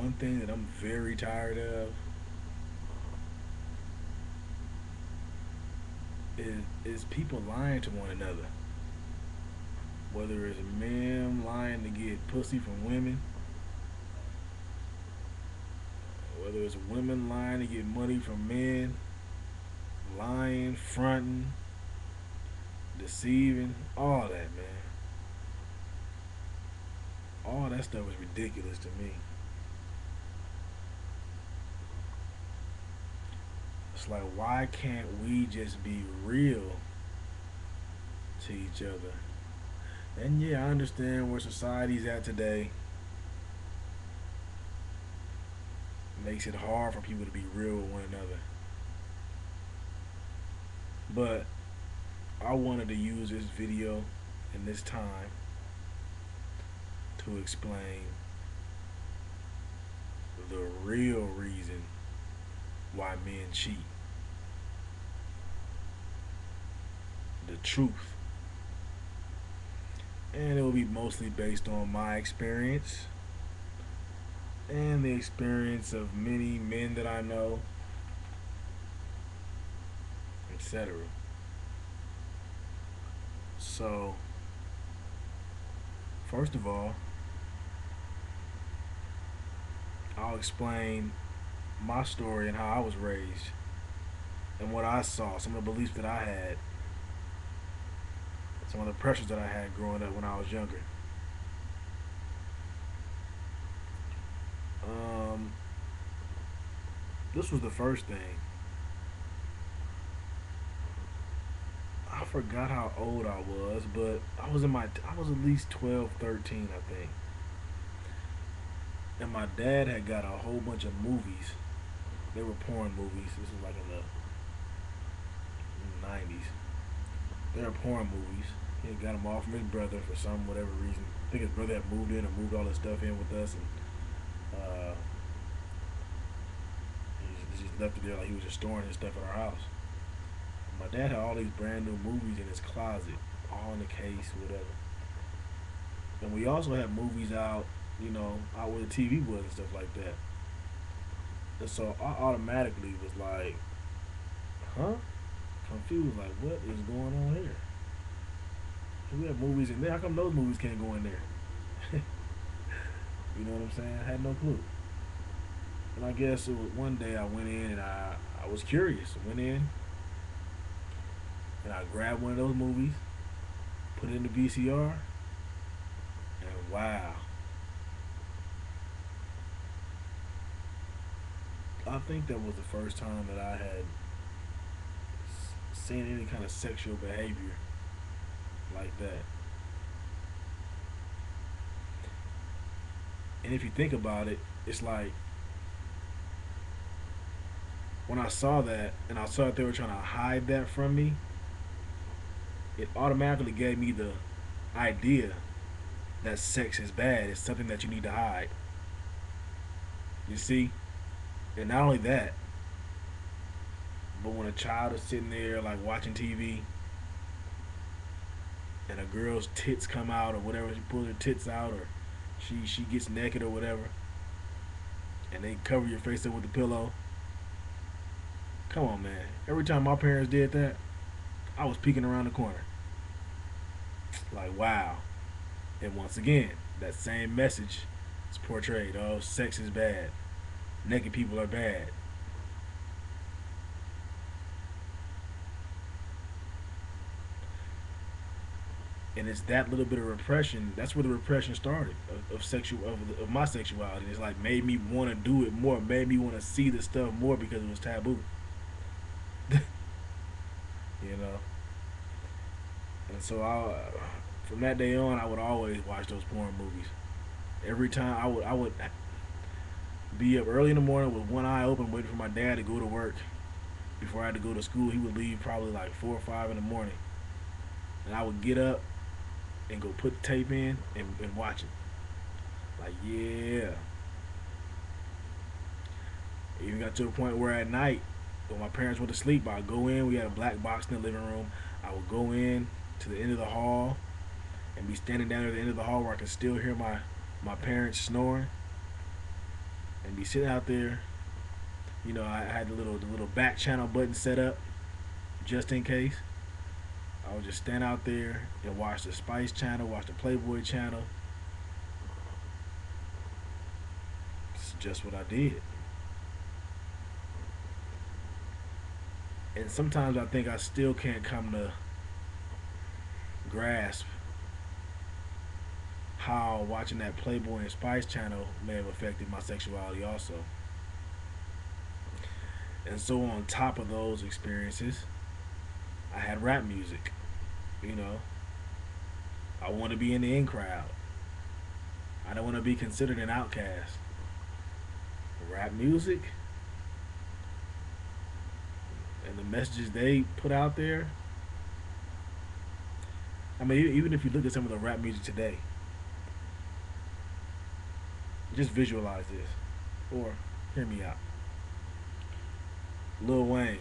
one thing that I'm very tired of is people lying to one another. Whether it's men lying to get pussy from women, whether it's women lying to get money from men, lying, fronting, deceiving, all that, man. All that stuff is ridiculous to me. It's like, why can't we just be real to each other? And yeah, I understand where society's at today. It makes it hard for people to be real with one another. But I wanted to use this video and this time to explain the real reason why men cheat. The truth. And it will be mostly based on my experience and the experience of many men that I know, etc. So, first of all, I'll explain my story and how I was raised and what I saw, some of the beliefs that I had, some of the pressures that I had growing up when I was younger. Um, this was the first thing. I forgot how old I was, but I was at least 12, 13, I think. And my dad had got a whole bunch of movies. They were porn movies. This was like in the 90s. They were porn movies. He had got them all from his brother for some whatever reason. I think his brother had moved in and moved all his stuff in with us, and he just left it there like he was just storing his stuff at our house. My dad had all these brand new movies in his closet, all in the case, whatever. And we also had movies out, out where the TV was and stuff like that. And so I automatically was like, huh? Confused, like, what is going on here? We have movies in there. How come those movies can't go in there? You know what I'm saying? I had no clue. And I guess it was one day I went in and I was curious. I went in and I grabbed one of those movies, put it in the VCR, and wow. I think that was the first time that I had seen any kind of sexual behavior like that. And if you think about it, it's like when I saw that and I saw that they were trying to hide that from me, it automatically gave me the idea that sex is bad. It's something that you need to hide. You see? And not only that, but when a child is sitting there like watching TV and a girl's tits come out or whatever, she pulls her tits out or she gets naked or whatever, and they cover your face up with a pillow. Come on, man. Every time my parents did that, I was peeking around the corner. Like, wow. And once again, that same message is portrayed. Oh, sex is bad. Naked people are bad. And it's that little bit of repression. That's where the repression started of my sexuality. It's like made me want to do it more. Made me want to see the stuff more because it was taboo. You know. And so from that day on, I would always watch those porn movies. Every time I would be up early in the morning with one eye open, waiting for my dad to go to work. Before I had to go to school, he would leave probably like 4 or 5 in the morning, and I would get up and go put the tape in and watch it. Like, yeah. It even got to a point where at night, when my parents went to sleep, I'd go in. We had a black box in the living room. I would go in to the end of the hall and be standing down at the end of the hall where I could still hear my parents snoring. and be sitting out there. You know, I had the little back channel button set up just in case. I would just stand out there and watch the Spice channel, watch the Playboy channel. It's just what I did. And sometimes I think I still can't come to grasp how watching that Playboy and Spice channel may have affected my sexuality also. And so on top of those experiences, I had rap music. You know, I want to be in the in crowd. I don't want to be considered an outcast. Rap music and the messages they put out there. I mean, even if you look at some of the rap music today, just visualize this, or hear me out. Lil Wayne,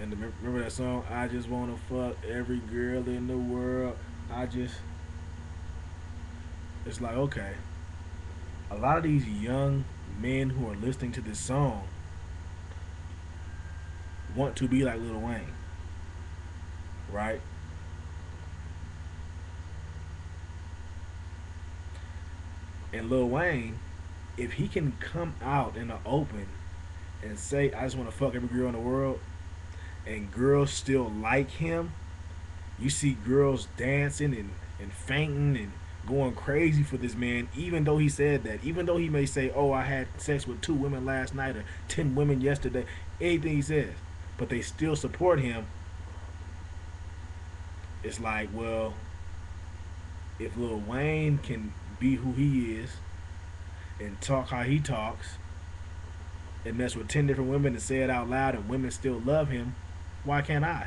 and remember that song? I just wanna fuck every girl in the world. I just, it's like okay, a lot of these young men who are listening to this song want to be like Lil Wayne, right? And Lil Wayne, if he can come out in the open and say, I just want to fuck every girl in the world, and girls still like him, you see girls dancing and fainting and going crazy for this man, even though he said that. Even though he may say, oh, I had sex with 2 women last night or 10 women yesterday, anything he says, but they still support him. It's like, well, if Lil Wayne can be who he is and talk how he talks and mess with 10 different women and say it out loud and women still love him, why can't I?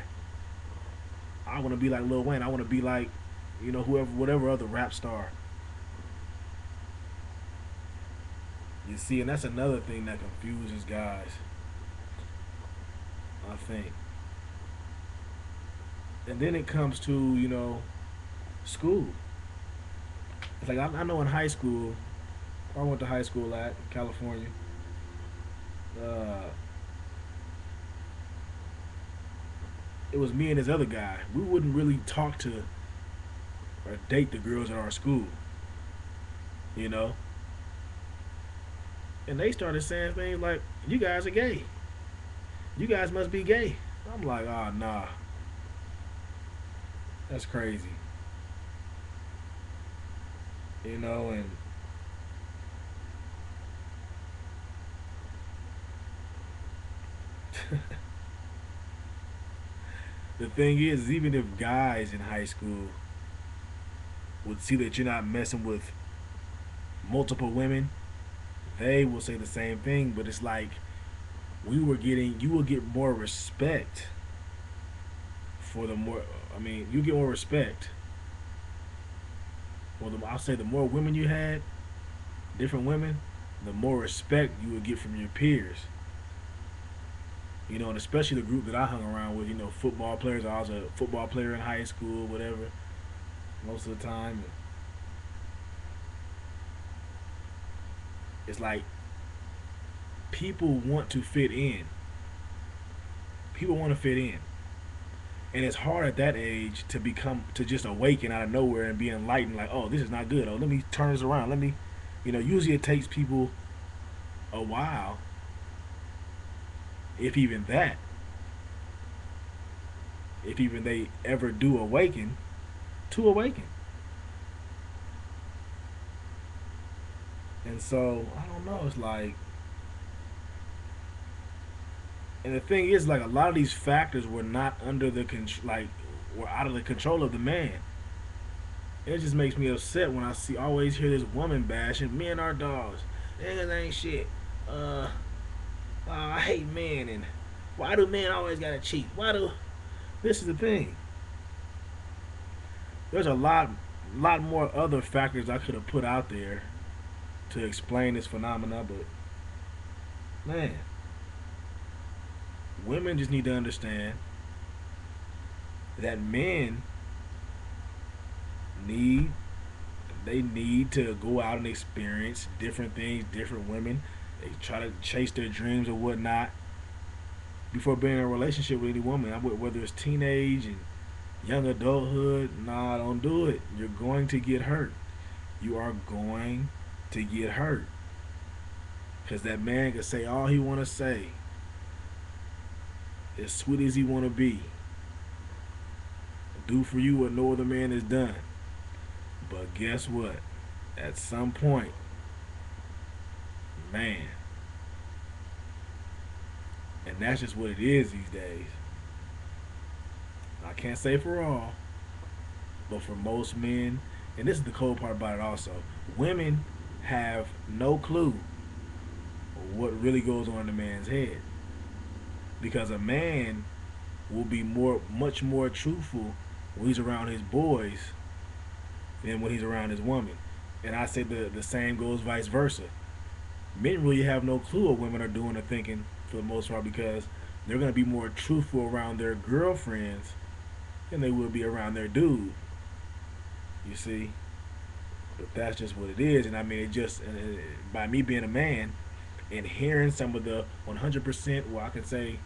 I want to be like Lil Wayne. I want to be like, whoever, whatever other rap star. You see, and that's another thing that confuses guys, I think. And then it comes to, school. It's like I know in high school, where I went to high school at in California, uh, it was me and this other guy. We wouldn't really talk to or date the girls at our school, you know. And they started saying things like, "You guys are gay. You guys must be gay." I'm like, "Ah, oh, nah, that's crazy," And the thing is, even if guys in high school would see that you're not messing with multiple women, they will say the same thing. But it's like you will get more respect for the more. I mean, you get more respect. Well, I'll say the more women you had, different women, the more respect you would get from your peers. And especially the group that I hung around with, football players. I was a football player in high school, whatever, most of the time. It's like people want to fit in. People want to fit in. And it's hard at that age to just awaken out of nowhere and be enlightened, like, oh, this is not good. Oh, let me turn this around. Let me, usually it takes people a while, if even that, if even they ever do awaken, to awaken. And so, I don't know, it's like, and the thing is, like, a lot of these factors were not under were out of the control of the man. It just makes me upset when always hear this woman bashing, men are dogs, niggas ain't shit, I hate men, and why do men always gotta cheat? This is the thing. There's a lot more other factors I could have put out there to explain this phenomena, but man, women just need to understand that men need they need to go out and experience different things, different women, They try to chase their dreams or whatnot before being in a relationship with any woman. Whether it's teenage and young adulthood, nah, don't do it. You're going to get hurt. You are going to get hurt. Because that man can say all he want to say, as sweet as he want to be, do for you what no other man has done. But guess what? At some point, man, and that's just what it is these days. I can't say for all, but for most men, and this is the cold part about it also, women have no clue what really goes on in a man's head. Because a man will be much more truthful when he's around his boys than when he's around his woman. And I say the same goes vice versa. Men really have no clue what women are doing or thinking for the most part because they're going to be more truthful around their girlfriends than they will be around their dude. You see? But that's just what it is. And I mean, it just, by me being a man and hearing some of the 100%, well, I can say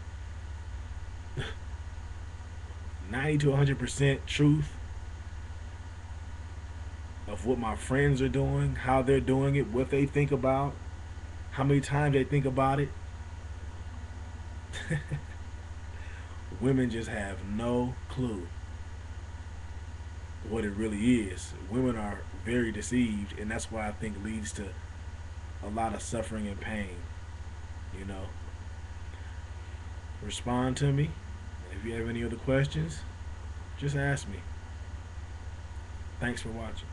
90 to 100% truth of what my friends are doing, how they're doing it, what they think about, how many times they think about it. Women just have no clue what it really is. Women are very deceived, and that's why I think leads to a lot of suffering and pain. You know, respond to me. If you have any other questions, just ask me. Thanks for watching.